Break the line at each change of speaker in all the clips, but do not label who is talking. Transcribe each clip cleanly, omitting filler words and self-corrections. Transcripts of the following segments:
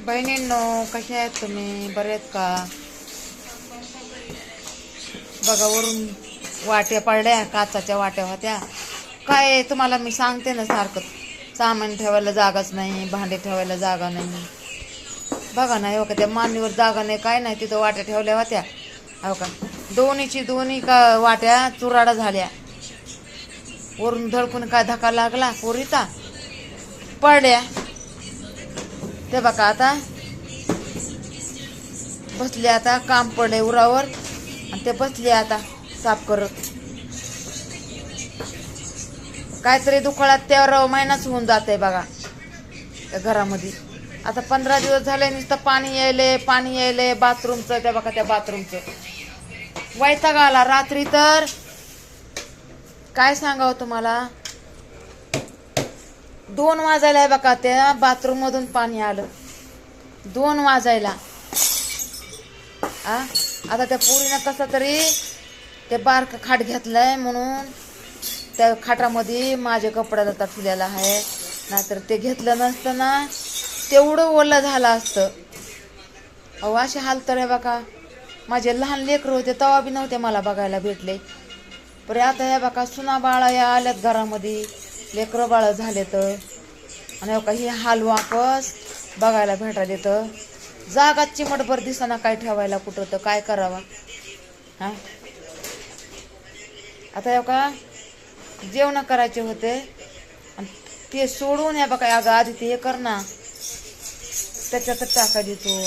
बहिणींनो, कशा आहेत तुम्ही? बरे आहेत का? बघा, वरून वाट्या पडल्या, काचाच्या वाट्या होत्या. काय तुम्हाला मी सांगते ना सारखं, सामान ठेवायला जागाच नाही, भांडे ठेवायला जागा नाही. बघा ना, हो का, त्या मांडीवर जागा नाही, काय नाही, तिथं वाट्या ठेवल्या होत्या. हो का, दोन्ही का वाट्या चुराडा झाल्या. वरून धडकून काय धक्का लागला, पोरीचा पडल्या. ते बघा, आता बसले, आता काम पडले उरावर आणि ते बसले आता साफ करत. काहीतरी दुकाळात 13 महिनाच होऊन जाते बघा त्या घरामध्ये. आता 15 दिवस झाले, नुसतं पाणी यायले बाथरूमचं. त्या बघा, त्या बाथरूमचं वैताग आला. रात्री तर काय सांगावं तुम्हाला, 2 वाजायला बघा, त्या बाथरूम मधून पाणी आलं. 2 वाजायला. आता त्या पोरीनं कसं तरी ते बारक खाट घेतलंय, म्हणून त्या खाटामध्ये माझ्या कपड्याला ठेवलेला आहे. नाहीतर ते घेतलं नसतं ना, तेवढं ओलं झालं असतं. अहो, असे हाल तर आहे बघा. माझे लहान लेकरं होते तेव्हा बी नव्हते मला बघायला भेटले. पण आता या बघा, सुना बाळा या आल्यात घरामध्ये, लेकरं बाळ झाले तर. आणि बघा, ही हाल वापस बघायला भेटायला येतं. जागाच चिमटभर दिसताना काय ठेवायला कुठं, तर काय करावा. आता या का जेवण करायचे होते आणि ते सोडून या बघा, अगं आधी ते हे कर ना, त्याच्यातच टाका देतो.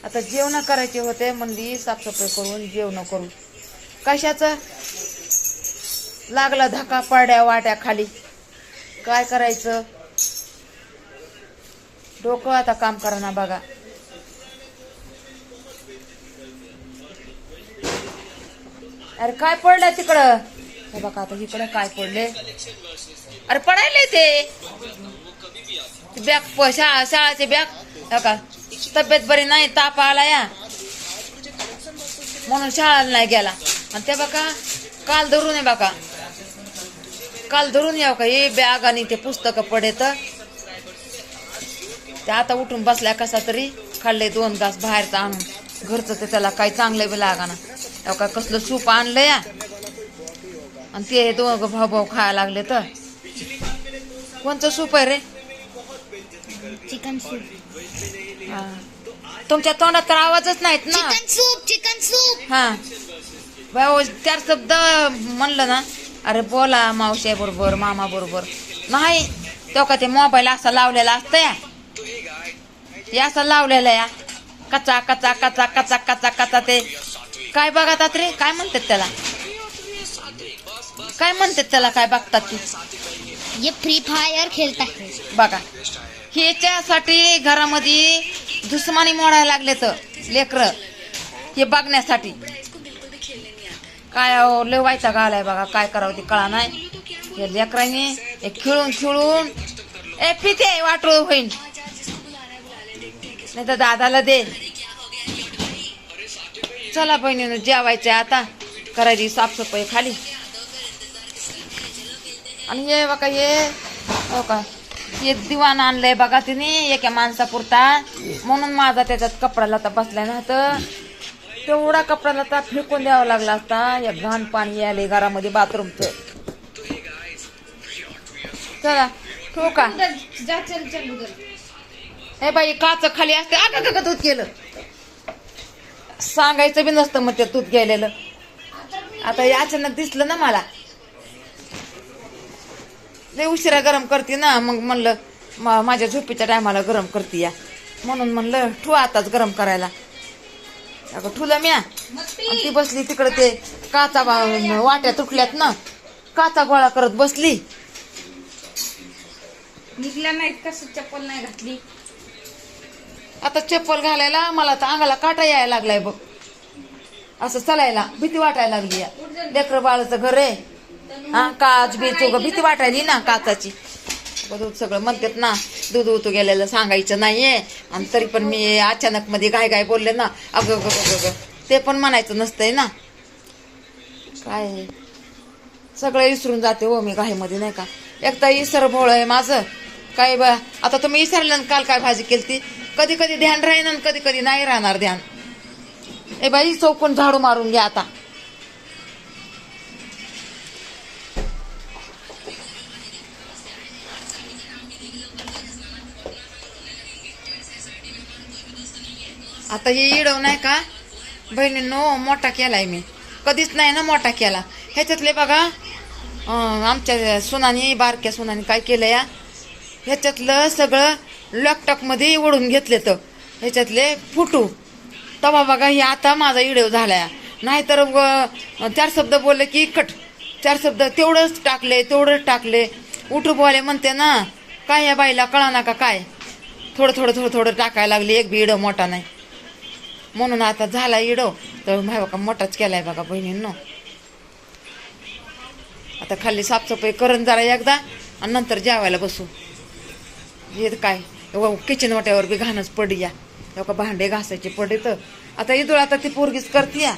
आता जेवण करायचे होते, म्हणली साफसफाई करून जेवण करू. कशाचं लागला धक्का, पडल्या वाट्या खाली. काय करायचं, डोकं आता काम करा ना बघा. अरे काय पडलं तिकडं, हे बघा. आता इकडं काय पडले, अरे पडायले ते बॅग, शाळाचे बॅग. का तब्येत बरी नाही, ताप आला या, म्हणून शाळेला नाही गेला. आणि ते बघा, काल धरून आहे बघा, काल धरून यावं का हे बॅग आणि ते पुस्तकं पडेत. ते आता उठून बसल्या, कसा तरी खाल्ले 2 घास बाहेरचं आणून. घरचं ते त्याला काही चांगलं बी लागा ना. का कसलं सूप आणलं या, आणि ते 2 भाऊ खायला लागले. तर कोणचं सूप आहे रे?
Chicken soup.
तुमच्या तोंडात तर आवाजच नाहीत ना.
Chicken soup.
हा भाऊ, 4 शब्द म्हणलं ना, अरे बोला मावशी बरोबर, मामा बरोबर. नाही तो का ते मोबाईल असा लावलेला असतं या, हे असं लावलेलं या, कचा कचा कचा कचा कचा कचा. ते काय बघतात रे, काय म्हणतात त्याला, काय म्हणतात त्याला, काय बघतात ती?
ये फ्री फायर खेळता है
बघा. ह्याच्यासाठी घरामध्ये दुश्मनी मोडायला लागले तर लेकरं, हे बघण्यासाठी. काय लय वैताग आलाय बघा, काय करावं ते कळा नाही. या लेकरांनी हे खेळून पिते वाटोळ होईन. नाही तर दादाला दे. चला बहिणीनं, जेवायचं आता, करायची साफसफाई खाली. आणि हे बघा, हे का हे दिवाण आणलंय बघा तिने एका माणसापुरता, म्हणून माझा त्याच्यात कपडा लता बसलाय ना. तर तेवढा कपडा लता फेकून द्यावा लागला असता. या घाण पाणी आले घरामध्ये बाथरूमचं. चला ठेवू का? हे बाई, काच खाली असते. का दूध गेलं, सांगायचं बी नसतं मग ते दूध गेलेलं. आता अचानक दिसलं ना मला, लय उशिरा गरम करते ना, मग म्हणलं माझ्या झोपेच्या टायमाला गरम करते या, म्हणून म्हणलं ठेवू आताच गरम करायला. अगं ठुलं म्या, आणि ती बसली तिकडं, ते काचा वाट्या तुटल्यात ना, काचा गोळा करत बसली.
निघल्या नाहीत, कसं चप्पल नाही घातली.
आता चप्पल घालायला मला तर अंगाला काटा यायला लागलाय बघ. असं चालायला भीती वाटायला लागली या. लेकरं बाळाचं घर आहे, काच बी चोग भीती वाटायली ना काचाची. दूध सगळं म्हणतात ना, दूध उतू गेलेलं सांगायचं नाहीये. आणि तरी पण मी अचानक मध्ये गाय बोलले ना, अगं ते पण म्हणायचं नसतंय ना. काय सगळं विसरून जाते हो मी घाईमध्ये, नाही का. एक तर इसर भोळ आहे माझं, काय बा आता तुम्ही विसरलं ना काल काय भाजी केली. कधी कधी ध्यान राहीन आणि कधी कधी नाही राहणार ध्यान. ए बाई चौकून झाडू मारून घ्या आता. आता हे इडव नाही का बहिणींनो मोठा केलाय मी. कधीच नाही ना मोठा केला. ह्याच्यातले बघा आमच्या सुनानी बारक्या सुनानी काय केलं या ह्याच्यातलं सगळं लॅपटॉपमध्ये ओढून घेतले. तर ह्याच्यातले फुटू तवा बघा हे आता माझा इडव झालाय. नाहीतर 4 शब्द बोलले की कट. 4 शब्द तेवढंच टाकले. उठू बोले म्हणते ना काय या बाईला कळा ना का काय. थोडं टाकायला लागली. एक बी इडव मोठा नाही म्हणून आता झाला इडव. तर माय बघा मोठाच केलाय बघा बहिणींनो. आता खाली साफसफाई करून जरा एकदा आणि नंतर जेवायला बसू. हे काय किचन वाट्यावर बी घाणच पडी या. का भांडे घासायचे पडे. तर आता इदुळा आता ती पोरगीच करते या.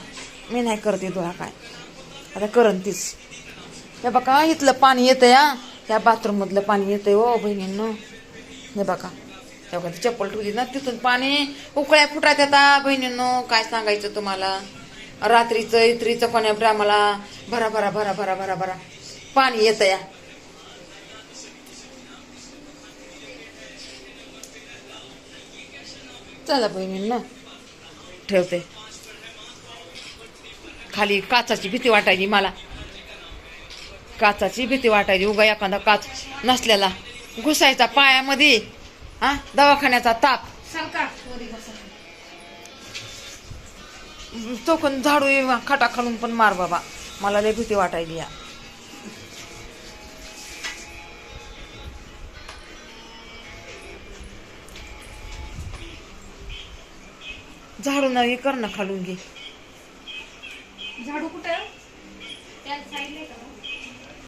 मी नाही करते इदुळा काय आता करण तीच. हे बघा इथलं पाणी येतं या. ह्या बाथरूम मधलं पाणी येतंय हो बहिणींनो. हे बघा तेव्हा ती चप्पल ठेवली ना तिथून पाणी उकळ्या फुटात येतात बहिणींनो. काय सांगायचं तुम्हाला. रात्रीचं इत्रीचं कोण्या ब्राह्मला भरा पाणी येतं या. चला बहिणींनो ठेवते. खाली काचाची भीती वाटायची मला. काचाची भीती वाटायची. उगा एखादा काच नसलेला घुसायचा पायामध्ये. दवाखान्याचा ताप. चोखून झाडू खाटा खालून पण मार बाबा. मला लय भीती वाटायली या. झाडू नाही कर ना खालून घे.
झाडू कुठे? त्या साईडला का?